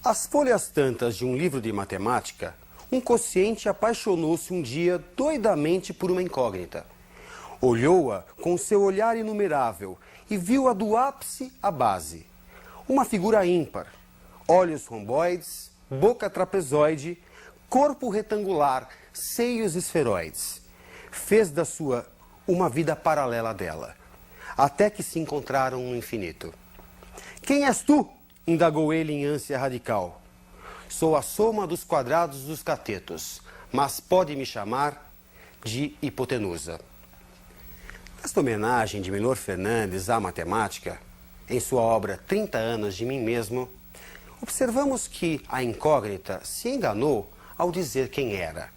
Às folhas tantas de um livro de matemática, um quociente apaixonou-se um dia doidamente por uma incógnita. Olhou-a com seu olhar inumerável e viu-a do ápice à base. Uma figura ímpar, olhos romboides, boca trapezoide, corpo retangular, seios esferoides. Fez da sua uma vida paralela dela, até que se encontraram no infinito. Quem és tu? Indagou ele em ânsia radical. Sou a soma dos quadrados dos catetos, mas pode me chamar de hipotenusa. Nesta homenagem de Milor Fernandes à matemática, em sua obra 30 anos de mim mesmo, observamos que a incógnita se enganou ao dizer quem era.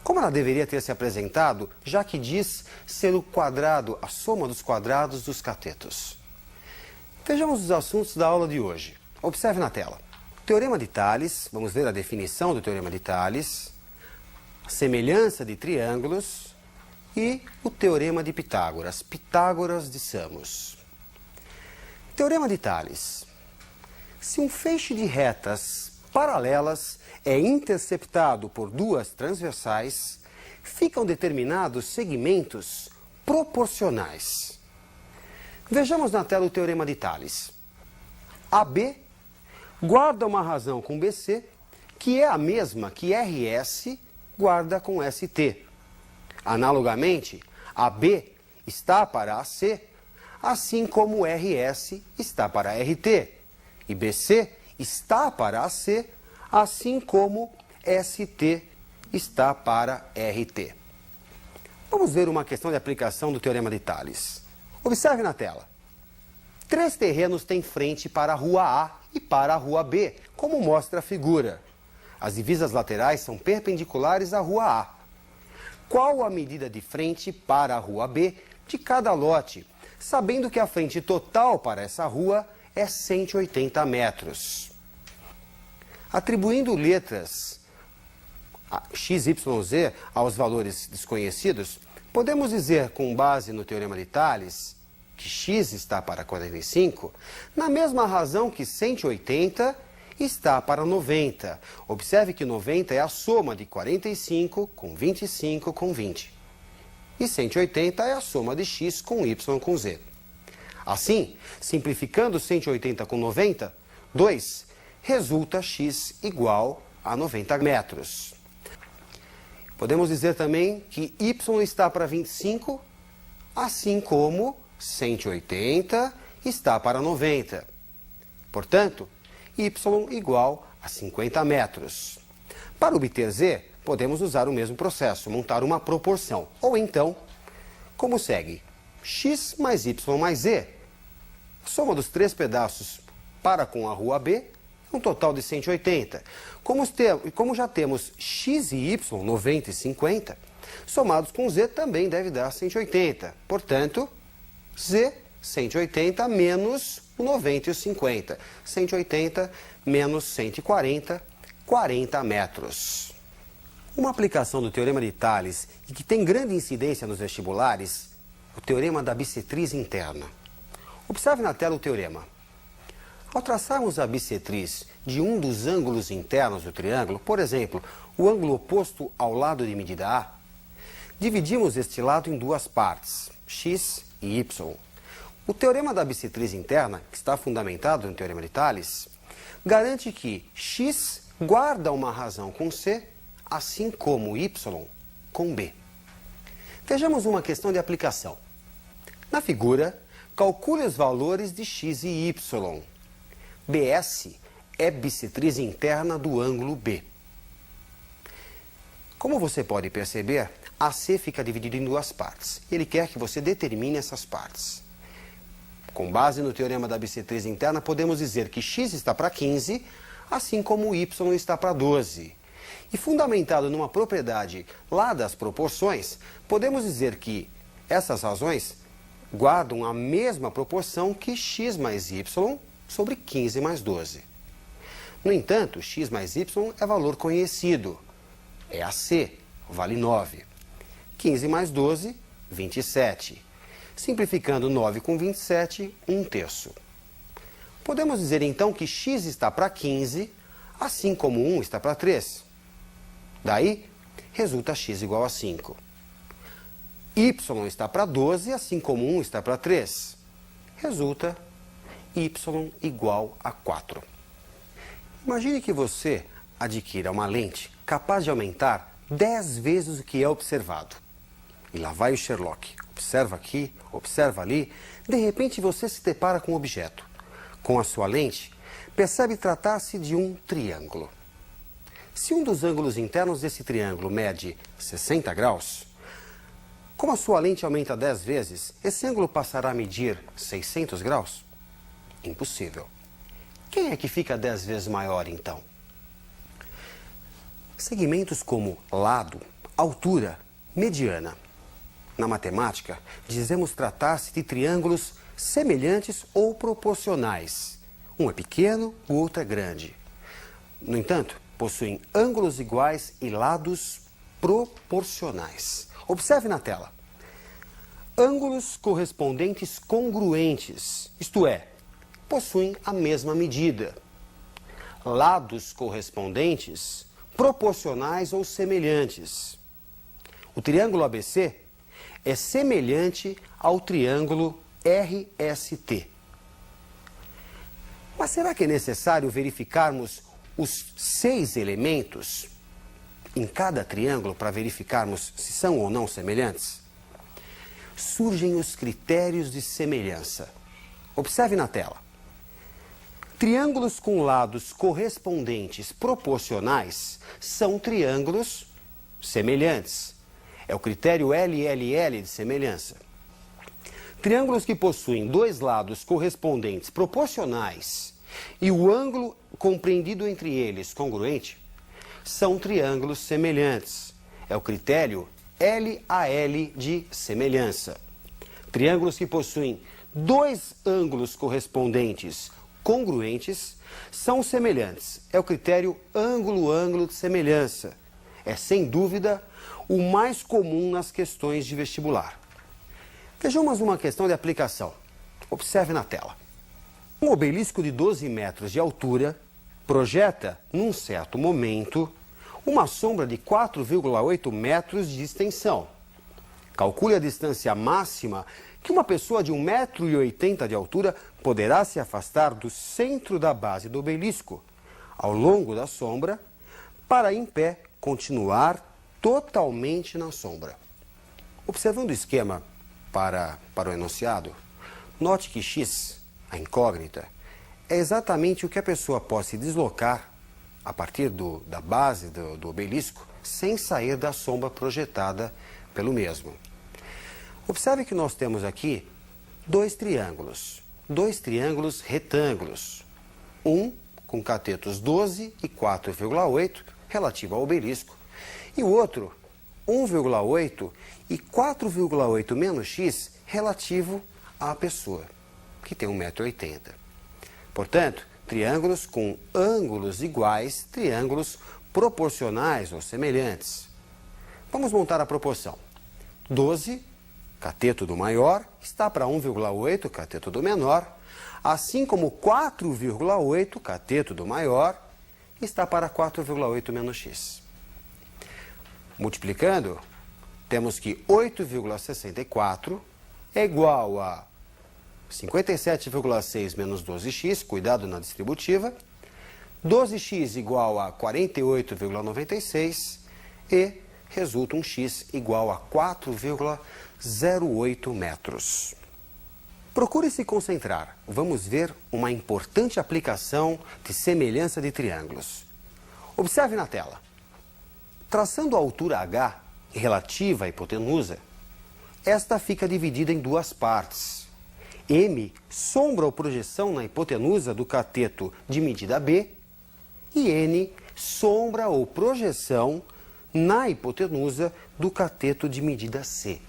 Como ela deveria ter se apresentado, já que diz ser o quadrado, a soma dos quadrados dos catetos. Vejamos os assuntos da aula de hoje. Observe na tela. Teorema de Tales, vamos ver a definição do Teorema de Tales, a semelhança de triângulos e o Teorema de Pitágoras, Pitágoras de Samos. Teorema de Tales. Se um feixe de retas paralelas é interceptado por duas transversais, ficam determinados segmentos proporcionais. Vejamos na tela o Teorema de Tales. AB guarda uma razão com BC, que é a mesma que RS guarda com ST. Analogamente, AB está para AC, assim como RS está para RT, e BC está para AC, assim como ST está para RT. Vamos ver uma questão de aplicação do Teorema de Tales. Observe na tela. 3 terrenos têm frente para a rua A e para a rua B, como mostra a figura. As divisas laterais são perpendiculares à rua A. Qual a medida de frente para a rua B de cada lote, sabendo que a frente total para essa rua é 180 metros? Atribuindo letras x, y, z aos valores desconhecidos, podemos dizer, com base no Teorema de Tales, que x está para 45, na mesma razão que 180 está para 90. Observe que 90 é a soma de 45 com 25 com 20. E 180 é a soma de x com y com z. Assim, simplificando 180 com 90, 2, resulta x igual a 90 metros. Podemos dizer também que y está para 25, assim como 180 está para 90. Portanto, y igual a 50 metros. Para obter z, podemos usar o mesmo processo, montar uma proporção. Ou então, como segue? X mais y mais z. A soma dos 3 pedaços para com a rua B é um total de 180. Como já temos x e y, 90 e 50, somados com z também deve dar 180. Portanto, z, 180 menos o 90 e o 50. 180 menos 140, 40 metros. Uma aplicação do Teorema de Tales e que tem grande incidência nos vestibulares, o Teorema da bissetriz interna. Observe na tela o teorema. Ao traçarmos a bissetriz de um dos ângulos internos do triângulo, por exemplo, o ângulo oposto ao lado de medida A, dividimos este lado em duas partes, x e y. O teorema da bissetriz interna, que está fundamentado no Teorema de Tales, garante que x guarda uma razão com c, assim como y com b. Vejamos uma questão de aplicação. Na figura, calcule os valores de x e y. BS é bissetriz interna do ângulo B. Como você pode perceber, AC fica dividido em duas partes. Ele quer que você determine essas partes. Com base no Teorema da bissetriz interna, podemos dizer que x está para 15, assim como y está para 12. E fundamentado numa propriedade lá das proporções, podemos dizer que essas razões guardam a mesma proporção que x mais y sobre 15 mais 12. No entanto, x mais y é valor conhecido. É AC, vale 9. 15 mais 12, 27. Simplificando 9 com 27, 1/3. Podemos dizer então que x está para 15, assim como 1 está para 3. Daí, resulta x igual a 5. Y está para 12, assim como 1 está para 3. Resulta y igual a 4. Imagine que você adquira uma lente capaz de aumentar 10 vezes o que é observado. E lá vai o Sherlock. Observa aqui, observa ali. De repente você se depara com um objeto. Com a sua lente, percebe tratar-se de um triângulo. Se um dos ângulos internos desse triângulo mede 60 graus, como a sua lente aumenta 10 vezes, esse ângulo passará a medir 600 graus? Impossível. Quem é que fica 10 vezes maior, então? Segmentos como lado, altura, mediana. Na matemática, dizemos tratar-se de triângulos semelhantes ou proporcionais. Um é pequeno, o outro é grande. No entanto, possuem ângulos iguais e lados proporcionais. Observe na tela. Ângulos correspondentes congruentes, isto é, possuem a mesma medida. Lados correspondentes proporcionais ou semelhantes. O triângulo ABC é semelhante ao triângulo RST. Mas será que é necessário verificarmos os 6 elementos em cada triângulo para verificarmos se são ou não semelhantes? Surgem os critérios de semelhança. Observe na tela. Triângulos com lados correspondentes proporcionais são triângulos semelhantes. É o critério LLL de semelhança. Triângulos que possuem 2 lados correspondentes proporcionais e o ângulo compreendido entre eles congruente são triângulos semelhantes. É o critério LAL de semelhança. Triângulos que possuem 2 ângulos correspondentes congruentes são semelhantes. É o critério ângulo-ângulo de semelhança. É, sem dúvida, o mais comum nas questões de vestibular. Vejamos uma questão de aplicação. Observe na tela. Um obelisco de 12 metros de altura projeta, num certo momento, uma sombra de 4,8 metros de extensão. Calcule a distância máxima que uma pessoa de 1,80 m de altura poderá se afastar do centro da base do obelisco, ao longo da sombra, para, em pé, continuar totalmente na sombra. Observando o esquema para o enunciado, note que x, a incógnita, é exatamente o que a pessoa pode se deslocar a partir da base do obelisco sem sair da sombra projetada pelo mesmo. Observe que nós temos aqui 2 triângulos retângulos, um com catetos 12 e 4,8 relativo ao obelisco, e o outro 1,8 e 4,8 menos x relativo à pessoa, que tem 1,80 m. Portanto, triângulos com ângulos iguais, triângulos proporcionais ou semelhantes. Vamos montar a proporção. 12, cateto do maior, está para 1,8, cateto do menor, assim como 4,8, cateto do maior, está para 4,8 menos x. Multiplicando, temos que 8,64 é igual a 57,6 menos 12x, cuidado na distributiva, 12x igual a 48,96 e resulta um x igual a 4,08 metros. Procure se concentrar. Vamos ver uma importante aplicação de semelhança de triângulos. Observe na tela. Traçando a altura h relativa à hipotenusa, esta fica dividida em 2 partes. M, sombra ou projeção na hipotenusa do cateto de medida B, e N, sombra ou projeção na hipotenusa do cateto de medida C.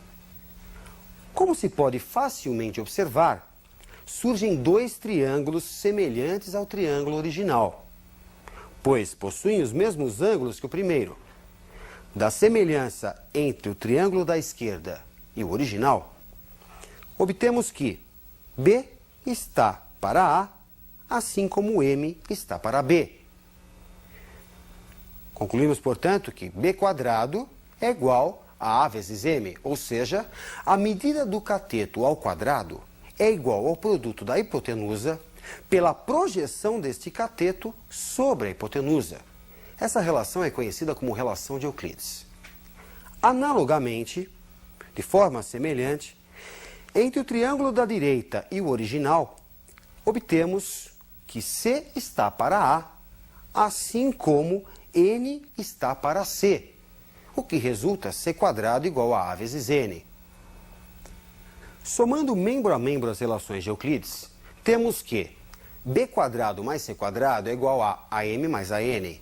Como se pode facilmente observar, surgem 2 triângulos semelhantes ao triângulo original, pois possuem os mesmos ângulos que o primeiro. Da semelhança entre o triângulo da esquerda e o original, obtemos que B está para A, assim como M está para B. Concluímos, portanto, que b² é igual a A vezes M, ou seja, a medida do cateto ao quadrado é igual ao produto da hipotenusa pela projeção deste cateto sobre a hipotenusa. Essa relação é conhecida como relação de Euclides. Analogamente, de forma semelhante, entre o triângulo da direita e o original, obtemos que C está para A, assim como N está para C, o que resulta C² igual a A vezes N. Somando membro a membro as relações de Euclides, temos que b² mais c² é igual a AM mais AN,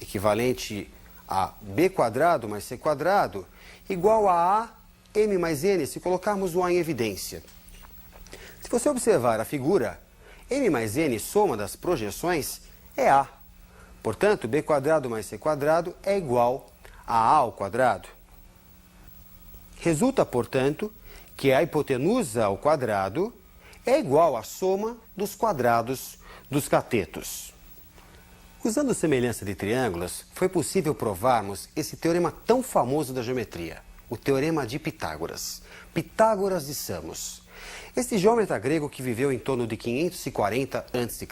equivalente a b² mais c² igual a AM mais N, se colocarmos o A em evidência. Se você observar a figura, M mais N, soma das projeções, é A. Portanto, b² mais c² é igual a A ao quadrado. Resulta, portanto, que a hipotenusa ao quadrado é igual à soma dos quadrados dos catetos. Usando semelhança de triângulos, foi possível provarmos esse teorema tão famoso da geometria, o Teorema de Pitágoras. Pitágoras de Samos. Este geômetra grego que viveu em torno de 540 a.C.,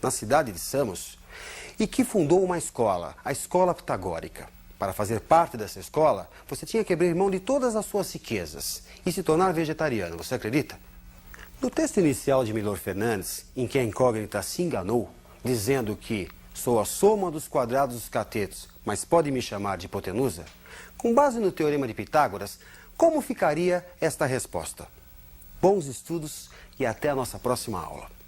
na cidade de Samos, e que fundou uma escola, a Escola Pitagórica. Para fazer parte dessa escola, você tinha que abrir mão de todas as suas riquezas e se tornar vegetariano, você acredita? No texto inicial de Milor Fernandes, em que a incógnita se enganou, dizendo que sou a soma dos quadrados dos catetos, mas pode me chamar de hipotenusa, com base no Teorema de Pitágoras, como ficaria esta resposta? Bons estudos e até a nossa próxima aula.